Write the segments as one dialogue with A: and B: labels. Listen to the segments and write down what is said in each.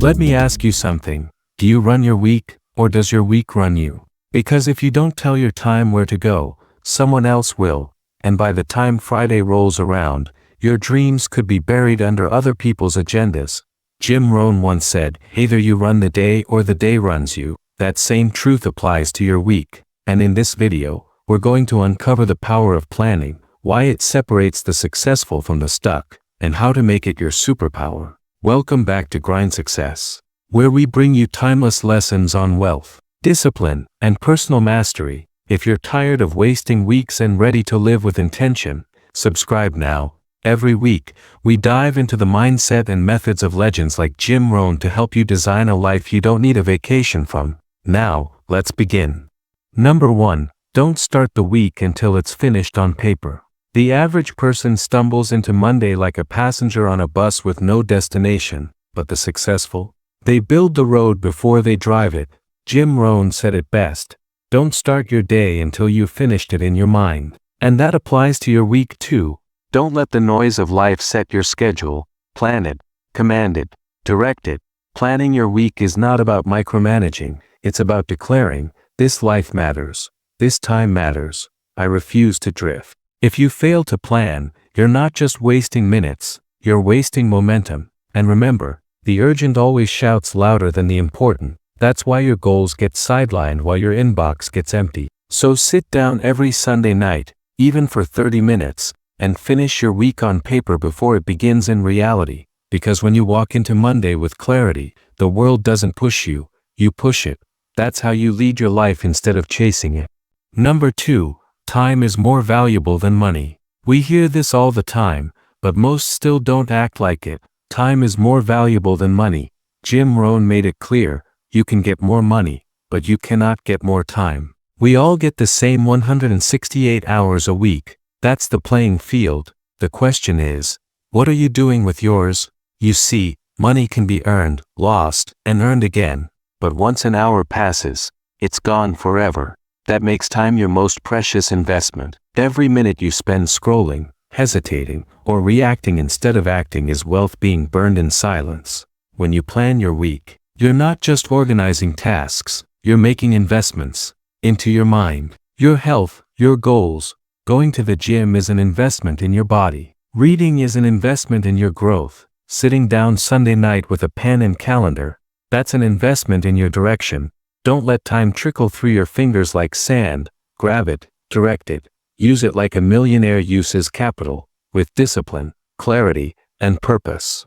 A: Let me ask you something. Do you run your week, or does your week run you? Because if you don't tell your time where to go, someone else will, and by the time Friday rolls around, your dreams could be buried under other people's agendas. Rohn once said, either you run the day or the day runs you. That same truth applies to your week. And in this video, we're going to uncover the power of planning, why it separates the successful from the stuck, and how to make it your superpower. Welcome back to Grind Success, where we bring you timeless lessons on wealth, discipline, and personal mastery. If you're tired of wasting weeks and ready to live with intention, subscribe now. Every week, we dive into the mindset and methods of legends like Rohn to help you design a life you don't need a vacation from. Now, let's begin. Number 1. Don't start the week until it's finished on paper. The average person stumbles into Monday like a passenger on a bus with no destination, but the successful? They build the road before they drive it. Rohn said it best. Don't start your day until you've finished it in your mind. And that applies to your week too. Don't let the noise of life set your schedule. Plan it, command it, direct it. Planning your week is not about micromanaging, it's about declaring, this life matters, this time matters, I refuse to drift. If you fail to plan, you're not just wasting minutes, you're wasting momentum. And remember, the urgent always shouts louder than the important. That's why your goals get sidelined while your inbox gets empty. So sit down every Sunday night, even for 30 minutes, and finish your week on paper before it begins in reality. Because when you walk into Monday with clarity, the world doesn't push you, you push it. That's how you lead your life instead of chasing it. Number 2. Time is more valuable than money. We hear this all the time, but most still don't act like it. Time is more valuable than money. Rohn made it clear, you can get more money, but you cannot get more time. We all get the same 168 hours a week. That's the playing field. The question is, what are you doing with yours? You see, money can be earned, lost, and earned again. But once an hour passes, it's gone forever. That makes time your most precious investment. Every minute you spend scrolling, hesitating, or reacting instead of acting is wealth being burned in silence. When you plan your week, you're not just organizing tasks, you're making investments into your mind, your health, your goals. Going to the gym is an investment in your body. Reading is an investment in your growth. Sitting down Sunday night with a pen and calendar, that's an investment in your direction. Don't let time trickle through your fingers like sand. Grab it, direct it, use it like a millionaire uses capital, with discipline, clarity, and purpose.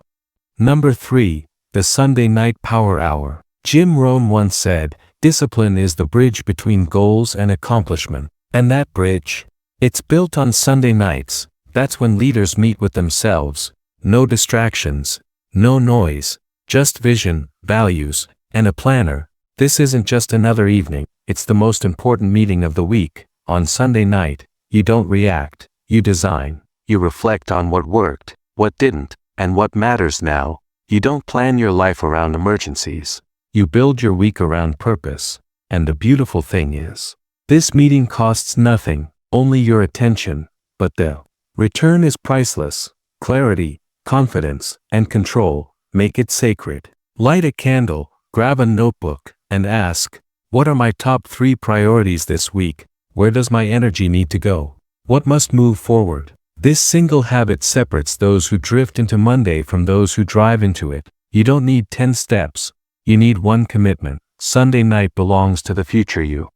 A: Number 3. The Sunday Night Power Hour. Rohn once said, discipline is the bridge between goals and accomplishment. And that bridge? It's built on Sunday nights. That's when leaders meet with themselves. No distractions, no noise, just vision, values, and a planner. This isn't just another evening, it's the most important meeting of the week. On Sunday night, you don't react, you design. You reflect on what worked, what didn't, and what matters now. You don't plan your life around emergencies. You build your week around purpose. And the beautiful thing is, this meeting costs nothing, only your attention, but the return is priceless. Clarity, confidence, and control. Make it sacred. Light a candle, grab a notebook, and ask, what are my top 3 priorities this week? Where does my energy need to go? What must move forward? This single habit separates those who drift into Monday from those who drive into it. You don't need 10 steps. You need one commitment. Sunday night belongs to the future you.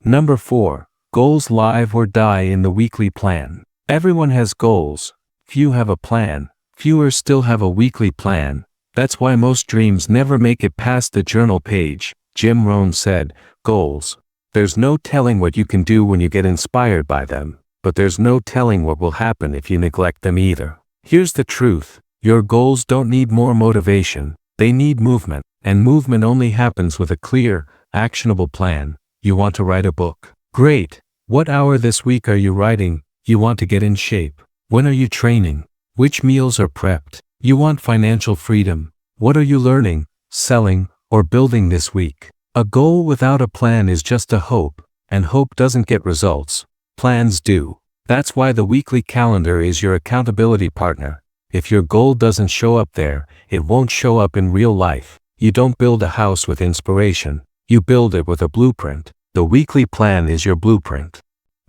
A: Number 4. Goals live or die in the weekly plan. Everyone has goals. Few have a plan. Fewer still have a weekly plan. That's why most dreams never make it past the journal page. Rohn said, goals. There's no telling what you can do when you get inspired by them, but there's no telling what will happen if you neglect them either. Here's the truth. Your goals don't need more motivation. They need movement, and movement only happens with a clear, actionable plan. You want to write a book? Great. What hour this week are you writing? You want to get in shape. When are you training? Which meals are prepped? You want financial freedom. What are you learning, selling, or building this week? A goal without a plan is just a hope, and hope doesn't get results. Plans do. That's why the weekly calendar is your accountability partner. If your goal doesn't show up there, it won't show up in real life. You don't build a house with inspiration. You build it with a blueprint. The weekly plan is your blueprint.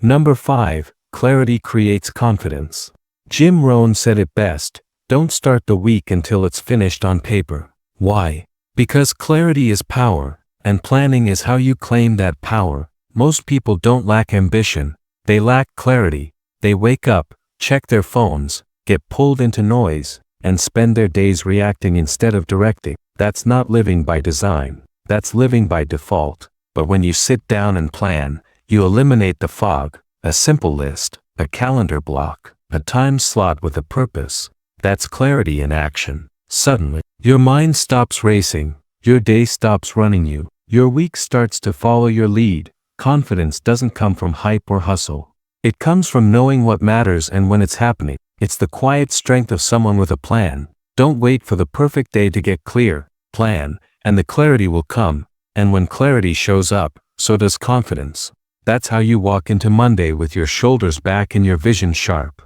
A: Number 5. Clarity creates confidence. Jim Rohn said it best, don't start the week until it's finished on paper. Why? Because clarity is power, and planning is how you claim that power. Most people don't lack ambition, they lack clarity. They wake up, check their phones, get pulled into noise, and spend their days reacting instead of directing. That's not living by design, that's living by default. But when you sit down and plan, you eliminate the fog, a simple list, a calendar block, a time slot with a purpose. That's clarity in action. Suddenly, your mind stops racing, your day stops running you, your week starts to follow your lead. Confidence doesn't come from hype or hustle. It comes from knowing what matters and when it's happening. It's the quiet strength of someone with a plan. Don't wait for the perfect day to get clear. Plan, and the clarity will come. And when clarity shows up, so does confidence. That's how you walk into Monday with your shoulders back and your vision sharp.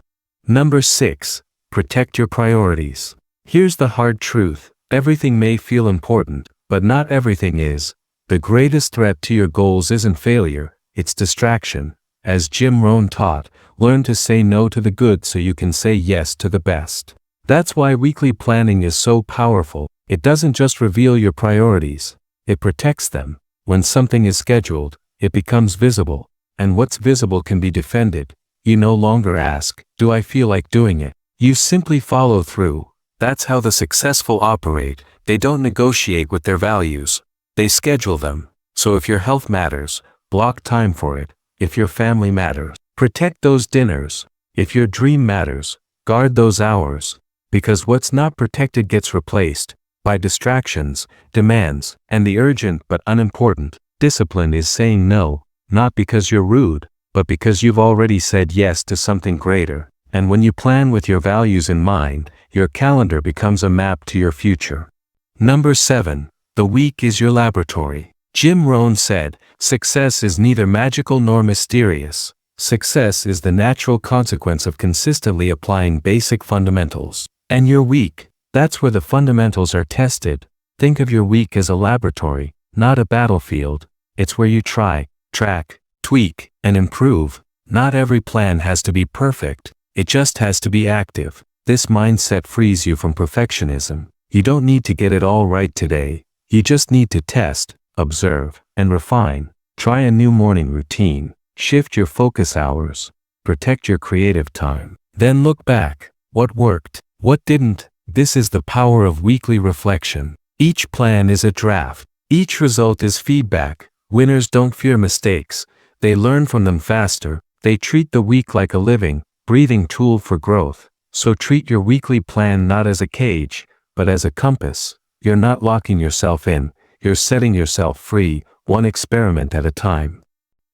A: Number 6. Protect your priorities. Here's the hard truth. Everything may feel important, but not everything is. The greatest threat to your goals isn't failure, it's distraction. As Jim Rohn taught, learn to say no to the good so you can say yes to the best. That's why weekly planning is so powerful. It doesn't just reveal your priorities, it protects them. When something is scheduled, it becomes visible, and what's visible can be defended. You no longer ask, do I feel like doing it? You simply follow through. That's how the successful operate. They don't negotiate with their values. They schedule them. So if your health matters, block time for it. If your family matters, protect those dinners. If your dream matters, guard those hours. Because what's not protected gets replaced by distractions, demands, and the urgent but unimportant. Discipline is saying no, not because you're rude, but because you've already said yes to something greater. And when you plan with your values in mind, your calendar becomes a map to your future. Number 7. The week is your laboratory. Jim Rohn said, success is neither magical nor mysterious. Success is the natural consequence of consistently applying basic fundamentals. And your week, that's where the fundamentals are tested. Think of your week as a laboratory, not a battlefield. It's where you try, track, tweak, and improve. Not every plan has to be perfect. It just has to be active. This mindset frees you from perfectionism. You don't need to get it all right today. You just need to test, observe, and refine. Try a new morning routine. Shift your focus hours. Protect your creative time. Then look back. What worked? What didn't? This is the power of weekly reflection. Each plan is a draft. Each result is feedback. Winners don't fear mistakes. They learn from them faster. They treat the week like a living, breathing tool for growth. So treat your weekly plan not as a cage, but as a compass. You're not locking yourself in. You're setting yourself free, one experiment at a time.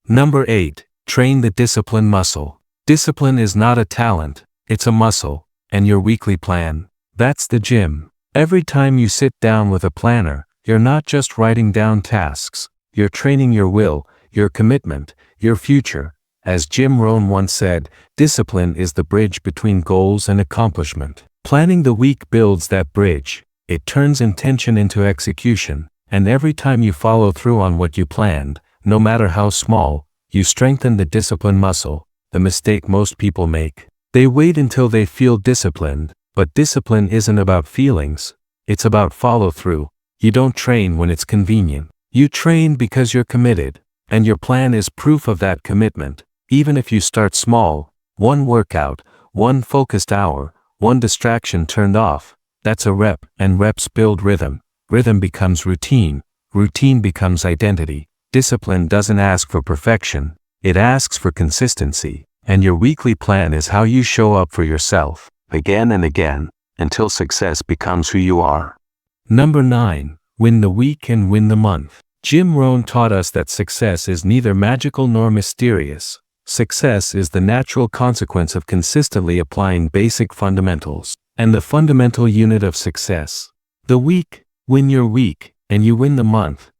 A: Number 8. Train the discipline muscle. Discipline is not a talent, it's a muscle. And your weekly plan, that's the gym. Every time you sit down with a planner, you're not just writing down tasks. You're training your will, your commitment, your future. As Jim Rohn once said, discipline is the bridge between goals and accomplishment. Planning the week builds that bridge. It turns intention into execution. And every time you follow through on what you planned, no matter how small, you strengthen the discipline muscle. The mistake most people make. They wait until they feel disciplined, but discipline isn't about feelings. It's about follow-through. You don't train when it's convenient. You train because you're committed, and your plan is proof of that commitment. Even if you start small, one workout, one focused hour, one distraction turned off, that's a rep, and reps build rhythm. Rhythm becomes routine. Routine becomes identity. Discipline doesn't ask for perfection. It asks for consistency. And your weekly plan is how you show up for yourself, again and again, until success becomes who you are. Number 9. Win the week and win the month. Jim Rohn taught us that success is neither magical nor mysterious. Success is the natural consequence of consistently applying basic fundamentals. And the fundamental unit of success. The week, win your week, and you win the month,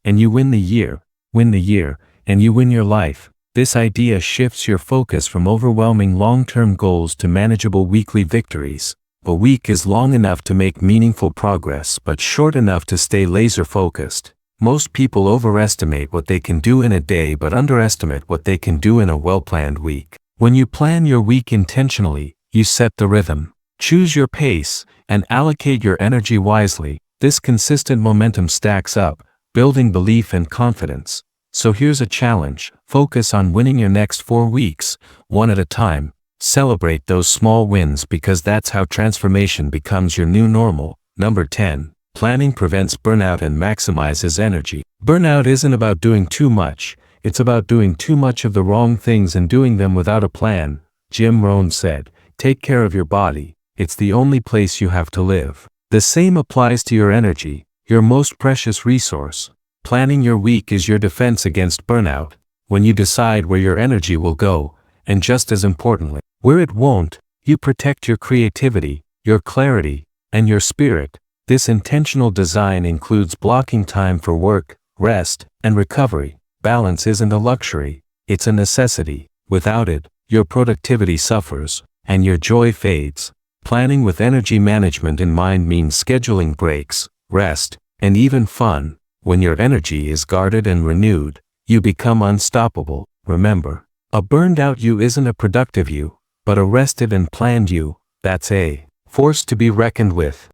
A: and you win the year, and you win your life. This idea shifts your focus from overwhelming long-term goals to manageable weekly victories. A week is long enough to make meaningful progress but short enough to stay laser-focused. Most people overestimate what they can do in a day but underestimate what they can do in a well-planned week. When you plan your week intentionally, you set the rhythm. Choose your pace and allocate your energy wisely. This consistent momentum stacks up, building belief and confidence. So here's a challenge. Focus on winning your next 4 weeks, one at a time. Celebrate those small wins because that's how transformation becomes your new normal. Number 10. Planning prevents burnout and maximizes energy. Burnout isn't about doing too much. It's about doing too much of the wrong things and doing them without a plan. Rohn said, "Take care of your body. It's the only place you have to live." The same applies to your energy, your most precious resource. Planning your week is your defense against burnout. When you decide where your energy will go, and just as importantly, where it won't, you protect your creativity, your clarity, and your spirit. This intentional design includes blocking time for work, rest, and recovery. Balance isn't a luxury, it's a necessity. Without it, your productivity suffers, and your joy fades. Planning with energy management in mind means scheduling breaks, rest, and even fun. When your energy is guarded and renewed, you become unstoppable. Remember, a burned out you isn't a productive you, but a rested and planned you. That's a force to be reckoned with.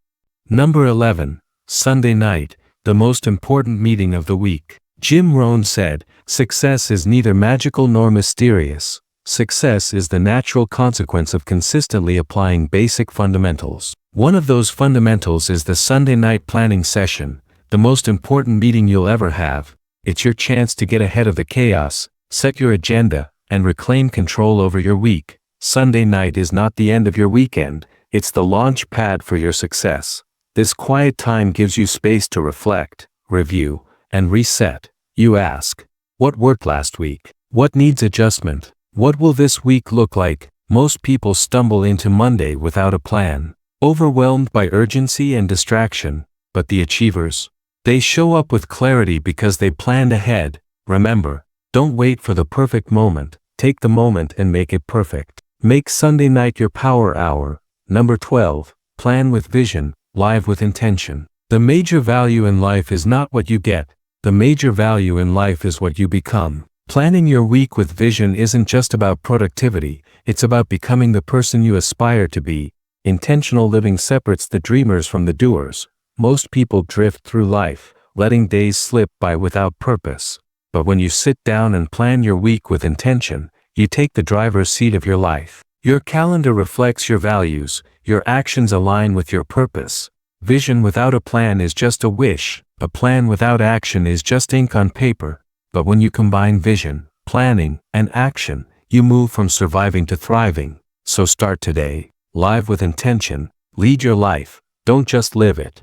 A: Number 11. Sunday night, the most important meeting of the week. Rohn said, "Success is neither magical nor mysterious. Success is the natural consequence of consistently applying basic fundamentals." One of those fundamentals is the Sunday night planning session, the most important meeting you'll ever have. It's your chance to get ahead of the chaos, set your agenda, and reclaim control over your week. Sunday night is not the end of your weekend, it's the launch pad for your success. This quiet time gives you space to reflect, review, and reset. You ask, what worked last week? What needs adjustment? What will this week look like? Most people stumble into Monday without a plan, overwhelmed by urgency and distraction. But the achievers, they show up with clarity because they planned ahead. Remember, don't wait for the perfect moment. Take the moment and make it perfect. Make Sunday night your power hour. Number 12. Plan with vision, live with intention. The major value in life is not what you get. The major value in life is what you become. Planning your week with vision isn't just about productivity, it's about becoming the person you aspire to be. Intentional living separates the dreamers from the doers. Most people drift through life, letting days slip by without purpose. But when you sit down and plan your week with intention, you take the driver's seat of your life. Your calendar reflects your values, your actions align with your purpose. Vision without a plan is just a wish, a plan without action is just ink on paper. But when you combine vision, planning, and action, you move from surviving to thriving. So start today, live with intention, lead your life, don't just live it.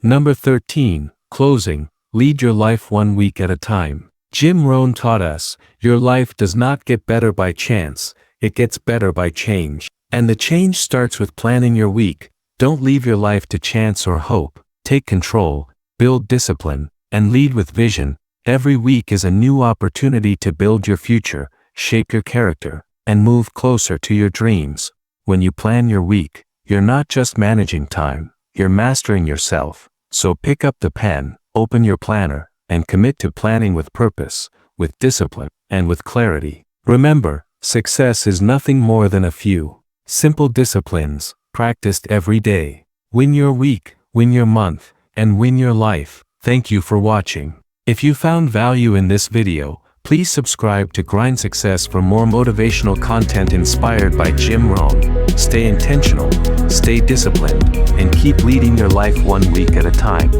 A: Number 13. Closing, lead your life 1 week at a time. Rohn taught us, your life does not get better by chance, it gets better by change. And the change starts with planning your week. Don't leave your life to chance or hope. Take control, build discipline, and lead with vision. Every week is a new opportunity to build your future, shape your character, and move closer to your dreams. When you plan your week, you're not just managing time, you're mastering yourself. So pick up the pen, open your planner, and commit to planning with purpose, with discipline, and with clarity. Remember, success is nothing more than a few simple disciplines, practiced every day. Win your week, win your month, and win your life. Thank you for watching. If you found value in this video, please subscribe to Grind Success for more motivational content inspired by Rohn. Stay intentional, stay disciplined, and keep leading your life 1 week at a time.